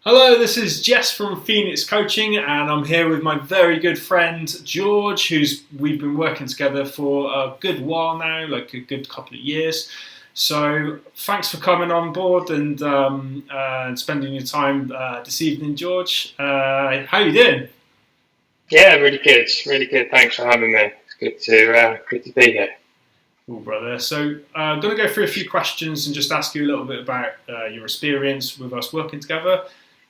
Hello, this is Jess from Fænix Coaching, and I'm here with my very good friend George, we've been working together for a good while now, like a good couple of years. So thanks for coming on board and spending your time this evening, George. How are you doing? Yeah, really good. Really good. Thanks for having me. It's good to be here. Cool, brother. So I'm going to go through a few questions and just ask you a little bit about your experience with us working together.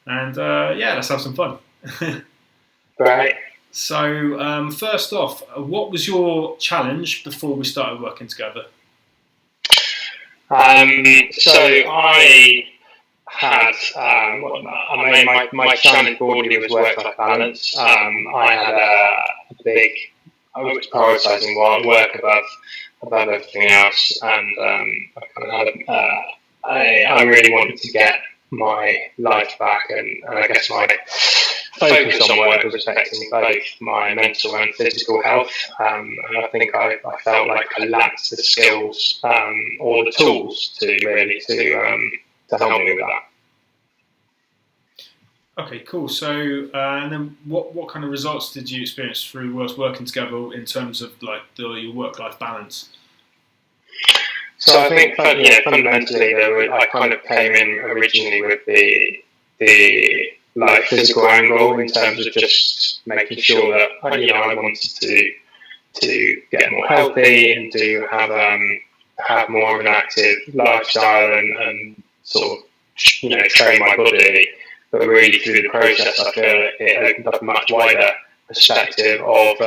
And let's have some fun. Right. So first off, what was your challenge before we started working together? So I had my challenge broadly was work-life balance. I had a big. I was prioritising work above everything else, and I kind of had I really wanted to get my life back, and I guess my focus on work was affecting both my mental and physical health. And I think I felt like I lacked the skills or the tools to really to help me with that. Okay, cool. So, and then what kind of results did you experience through us working together in terms of like your work-life balance? So I think fundamentally, I kind of came in originally with the like physical angle in terms of just making sure that I wanted to get more healthy and to have more of an active lifestyle and sort of train my body. But really through the process, I feel it opened up a much wider perspective of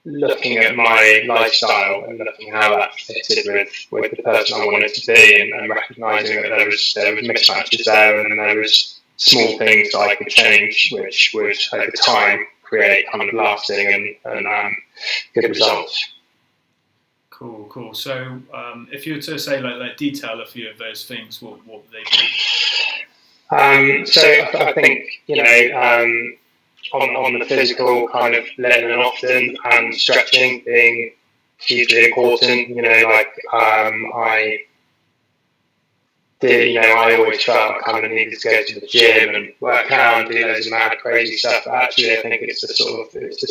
looking at my lifestyle and looking how that fitted with the person I wanted to be, and recognising that there was mismatches there, and then there was small things that I could change, which would over time create kind of lasting and good results. Cool. So, if you were to say like detail a few of those things, what would they be? So I think on the physical, kind of letting often and stretching being hugely important. I always felt I kind of needed to go to the gym and work out and do loads of mad, crazy stuff. But actually, I think it's the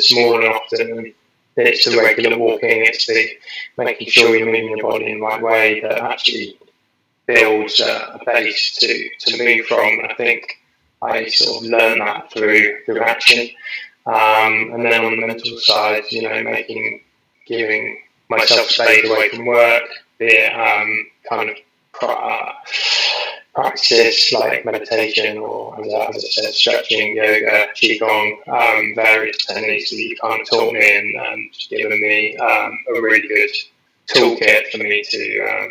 small and often, and it's the regular walking, it's the making sure you're moving your body in the right way that actually builds a base to move from. I think I sort of learned that through action, and then on the mental side, giving myself space away from work, be it kind of practices like meditation or, as I said, stretching, yoga, qigong, various techniques that you kind of taught me and given me a really good toolkit for me to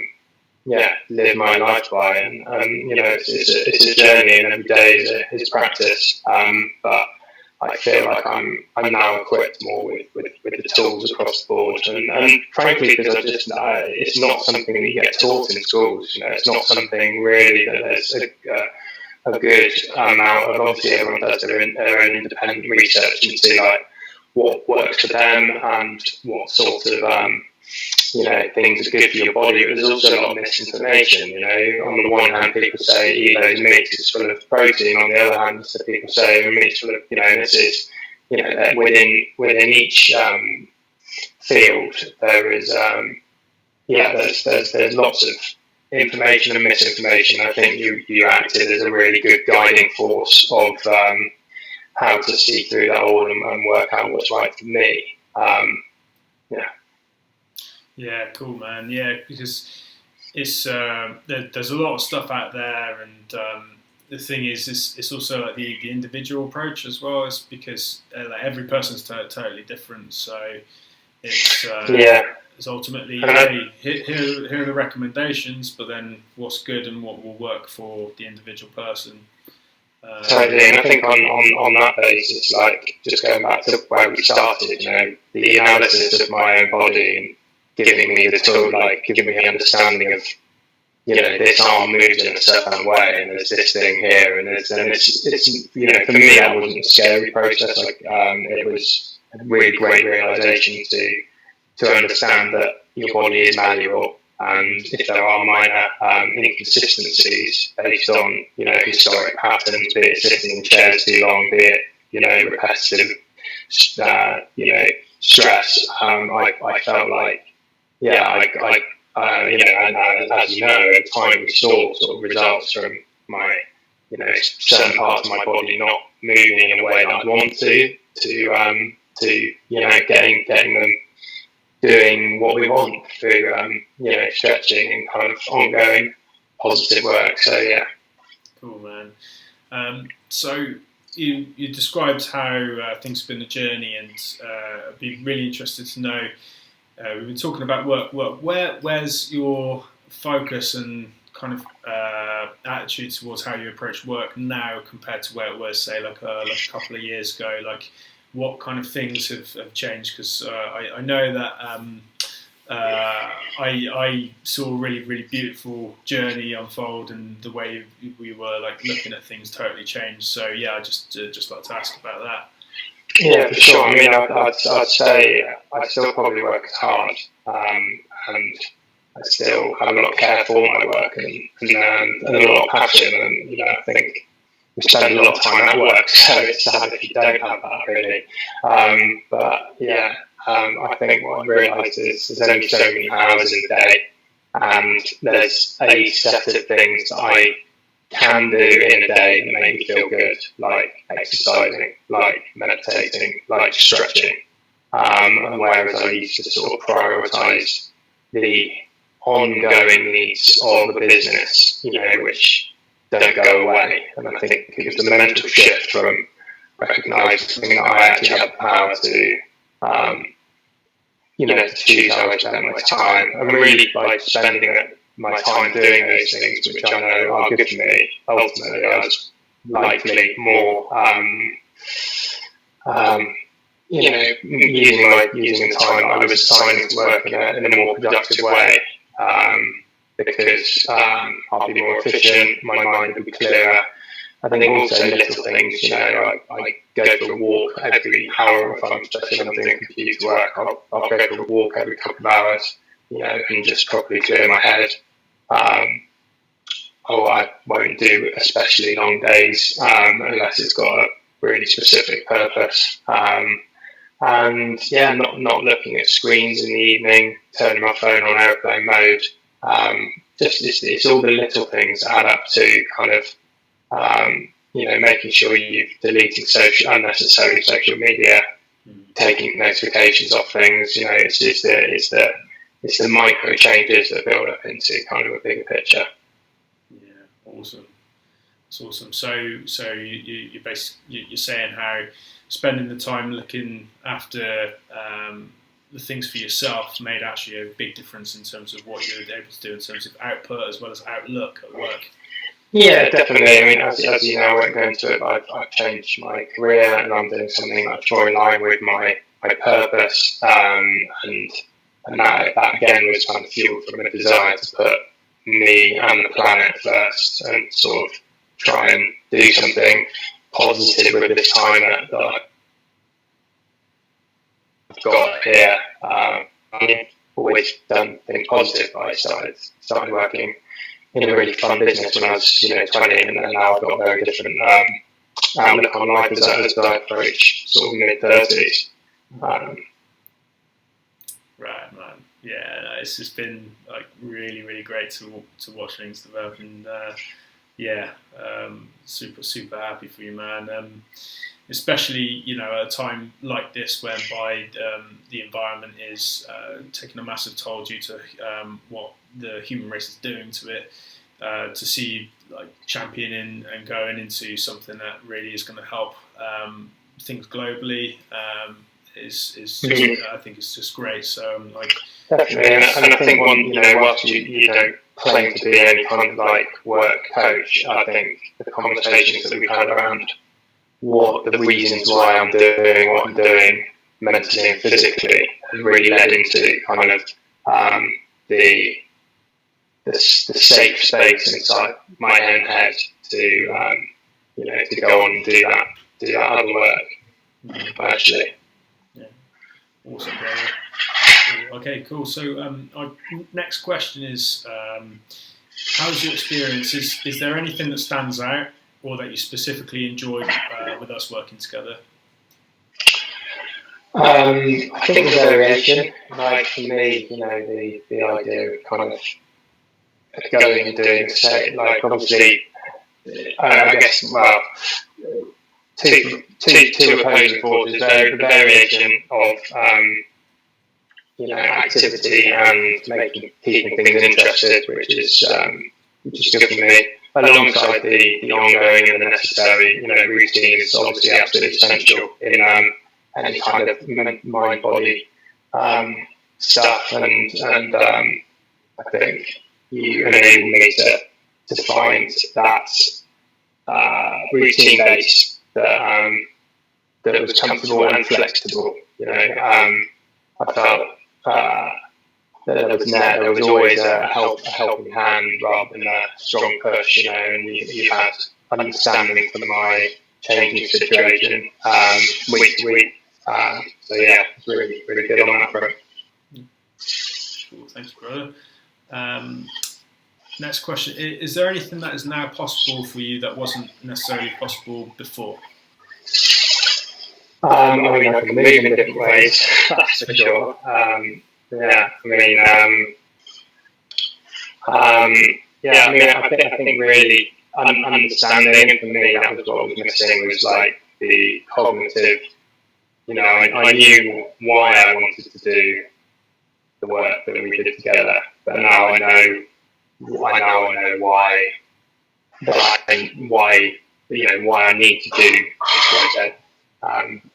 live my life by, and it's a journey, and every day is practice. But I feel like I'm now equipped more with the tools across the board, and frankly, because it's not something that you get taught in schools. It's not something really that there's a good amount of. Obviously, everyone does their own independent research into like what works for them and what sort of things are good for your body. But there's also a lot of misinformation. On the one hand, people say eat loads of meat, it's full of protein. On the other hand, so people say meat's full of, this is, that within each field there is, there's lots of information and misinformation. I think you acted as a really good guiding force of how to see through that all and work out what's right for me. Yeah, cool, man. Yeah, because it's there's a lot of stuff out there, and the thing is, it's also like the individual approach as well. It's because like every person's totally different, so it's ultimately here are the recommendations, but then what's good and what will work for the individual person. Totally, and I think on that basis, like just going back to where we started, the analysis of my own body and giving me the tool, like giving me the understanding of, this arm moves in a certain way, and there's this thing here, and it's for me that wasn't a scary process. Like it was a really great realization to understand that your body is malleable, And if there are minor inconsistencies based on, historic patterns, be it sitting in chairs too long, be it, repetitive, stress, I felt like, and as you know, over time we saw sort of results from my, certain parts of my body not moving in a way that I'd want to getting them doing what we want through, stretching and kind of ongoing positive work. So yeah. Cool, man. So you described how things have been a journey, and I'd be really interested to know. We've been talking about work. Where's your focus and kind of attitude towards how you approach work now compared to where it was, say, like a couple of years ago? Like, what kind of things have changed? Because I know that I saw a really, really beautiful journey unfold, and the way we were like looking at things totally changed. So yeah, I just like to ask about that. Yeah, for sure. I mean, I'd say I still probably work as hard, and I still have a lot of care for my work and a lot of passion. And I think we spend a lot of time at work, so it's sad if you don't have that, really. But yeah, I think what I've realised is there's only so many hours in the day, and there's a set of things that I can do in a day that make me feel good, like exercising, like meditating, like stretching. And whereas I used to sort of prioritise the ongoing needs of the business, which don't go away. And I think it was the mental shift from recognising that I actually have the power to, to choose how I spend my time, and really by spending my time doing those things which I know are good for me, ultimately I was likely more, using the time that I was assigning to work in a more productive way, because I'll be more efficient, my mind will be clearer. I think also little things, I go for a walk every hour, especially if I'm doing computer work, I'll go for a walk every couple of hours, and just properly clear my head. I won't do especially long days unless it's got a really specific purpose. And yeah, not looking at screens in the evening, turning my phone on airplane mode. It's all the little things that add up to kind of making sure you're deleting unnecessary social media, taking notifications off things. It's the micro changes that build up into kind of a bigger picture. Yeah, awesome. It's awesome. So you're saying how spending the time looking after the things for yourself made actually a big difference in terms of what you're able to do in terms of output as well as outlook at work. Yeah, definitely. I mean, as you know, I won't go into it, but I've changed my career and I'm doing something that's more in line with my purpose. And that again was kind of fueled from a desire to put me and the planet first and sort of try and do something positive with this time that I've got here. I've always done things positive. I started working in a really fun business when I was 20, and now I've got a very different outlook on life as I approach sort of mid-30s. Right, man. Yeah, no, it's just been like really, really great to watch things develop, and super happy for you, man. Especially at a time like this, whereby the environment is taking a massive toll due to what the human race is doing to it. To see like championing and going into something that really is going to help things globally is I think it's just great. So definitely, and I think whilst you don't claim to be any kind of like work coach, I think the conversations that we've had around what the reasons why I'm doing what I'm doing mentally and physically has really led into kind of the safe space inside my own head to go on and do that other work. Actually. Yeah. Awesome, brother. Okay, cool. So our next question is, how's your experience? Is there anything that stands out or that you specifically enjoyed with us working together? I think the variation, like for me, the idea of kind of going and doing the same, like obviously, I guess, well, two opposing forces, the variation of activity and keeping things interested, which is good for me. Alongside the ongoing and the necessary, routine is obviously absolutely essential in any kind of mind body stuff, and I think you enable me to find that routine base that was comfortable and flexible. I felt there was always a helping hand rather than a strong push, and you had understanding for my changing situation week to week. So yeah, it's really, really good on that front. Cool, thanks, brother. Next question: is there anything that is now possible for you that wasn't necessarily possible before? I mean, I can move in different ways, that's for sure. I think really understanding, and for me that was what was missing, was like the cognitive. I knew why I wanted to do the work that we did together, but now I know why I need to do this,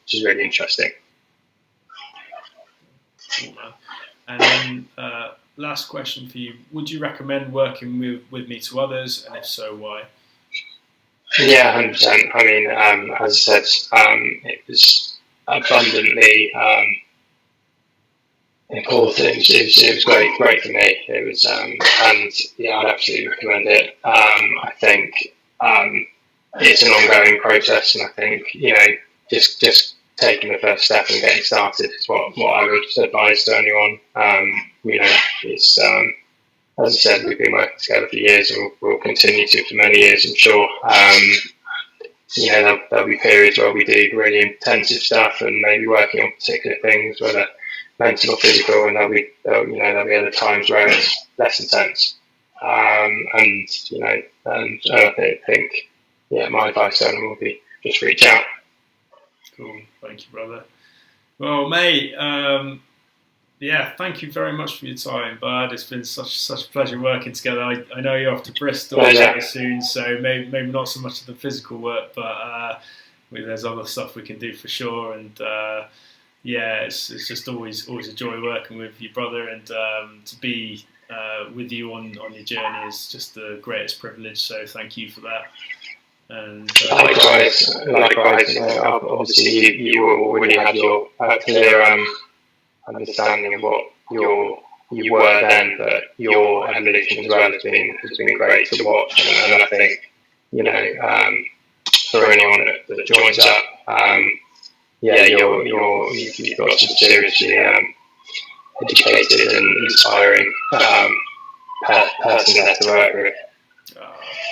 which is really interesting. Cool, man. And then last question for you: would you recommend working with me to others, and if so, why? Yeah, 100%. I mean, as I said, it was abundantly important. It was great for me. It was, and yeah, I'd absolutely recommend it. I think it's an ongoing process, and I think just taking the first step and getting started is what I would advise to anyone. It's as I said, we've been working together for years, and we'll continue to for many years, I'm sure. There'll be periods where we do really intensive stuff and maybe working on particular things, whether mental or physical, and there'll be other times where it's less intense. And I think my advice to anyone will be just reach out. Cool, thank you, brother. Well, mate, thank you very much for your time, bud. It's been such a pleasure working together. I know you're off to Bristol soon, so maybe not so much of the physical work, but there's other stuff we can do for sure. And it's just always a joy working with you, brother, and to be with you on your journey is just the greatest privilege. So thank you for that. And likewise. Obviously, you already have your clear understanding of what you were then, but your evolution as well has been great to watch. And I think for anyone that joins up, you've got some seriously educated and inspiring person there to work with.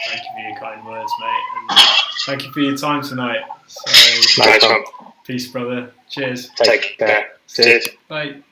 Thank you for your kind words, mate, and thank you for your time tonight. So, nice one. Peace, brother. Cheers. Take care. Cheers. Bye.